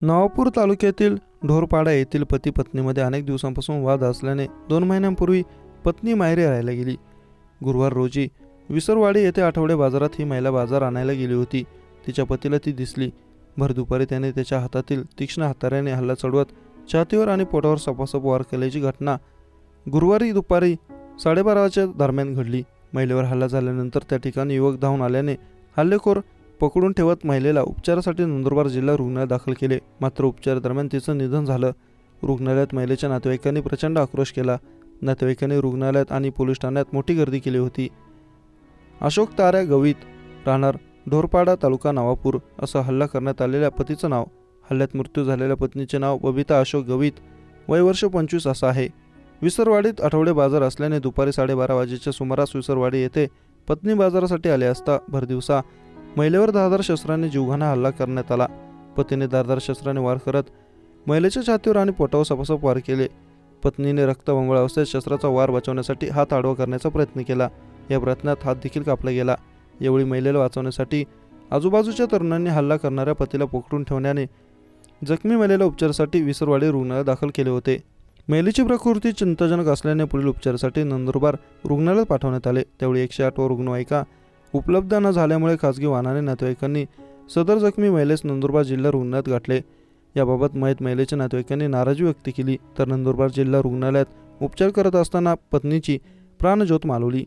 नवापूर तालुक्यातील ढोरपाडा येथील पती पत्नीमध्ये अनेक दिवसांपासून वाद असल्याने 2 महिन्यांपूर्वी पत्नी माहेरी राहायला गेली. गुरुवार रोजी विसरवाडी येथे आठवडे बाजारात ही महिला बाजार आणायला गेली होती. तिच्या पतीला ती दिसली. भर दुपारी त्याने त्याच्या हातातील तीक्ष्ण हत्याराने हल्ला चढवत छातीवर आणि पोटावर सपासप वार केल्याची घटना गुरुवारी दुपारी 12:30 दरम्यान घडली. महिलेवर हल्ला झाल्यानंतर त्या ठिकाणी युवक धावून आल्याने हल्लेखोर पकडून ठेवत महिलेला उपचारासाठी नंदुरबार जिल्हा रुग्णालयात दाखल केले. मात्र उपचारादरम्यान तिचं निधन झालं. रुग्णालयात महिलेच्या नातेवाईकांनी प्रचंड आक्रोश केला. नातेवाईकांनी रुग्णालयात आणि पोलीस ठाण्यात मोठी गर्दी केली होती. अशोक ताऱ्या गवित, राहणार ढोरपाडा, तालुका नवापूर असं हल्ला करण्यात आलेल्या पतीचं नाव. हल्ल्यात मृत्यू झालेल्या पत्नीचे नाव बबिता अशोक गवित, वय वर्ष 25 असं आहे. विसरवाडीत आठवडे बाजार असल्याने दुपारी 12:30 वाजेच्या सुमारास विसरवाडी येथे पत्नी बाजारासाठी आले असता भरदिवसा महिलेवर धारदार शस्त्राने जीवघेणा हल्ला करण्यात आला. पतीने धारदार शस्त्राने वार करत महिलेच्या छातीवर आणि पोटावर सपासप वार केले. पत्नीने रक्तबंबाळ अवस्थेत शस्त्राचा वार वाचवण्यासाठी हात आडवा करण्याचा प्रयत्न केला. या प्रयत्नात हात देखील कापला गेला. यावेळी महिलेला वाचवण्यासाठी आजूबाजूच्या तरुणांनी हल्ला करणाऱ्या पतीला पकडून ठेवण्याने जखमी महिलेला उपचारासाठी विसरवाडी रुग्णालयात दाखल केले होते. महिलेची प्रकृती चिंताजनक असल्याने पुढील उपचारासाठी नंदुरबार रुग्णालयात पाठवण्यात आले. त्यावेळी 108 वर रुग्णवाहिका उपलब्ध न झाल्यामुळे खासगी वाहनाने नातेवाईकांनी सदर जखमी महिलेस नंदुरबार जिल्हा रुग्णालयात गाठले. याबाबत मयत महिलेच्या नातेवाईकांनी नाराजी व्यक्त केली. तर नंदुरबार जिल्हा रुग्णालयात उपचार करत असताना पत्नीची प्राणज्योत मालवली.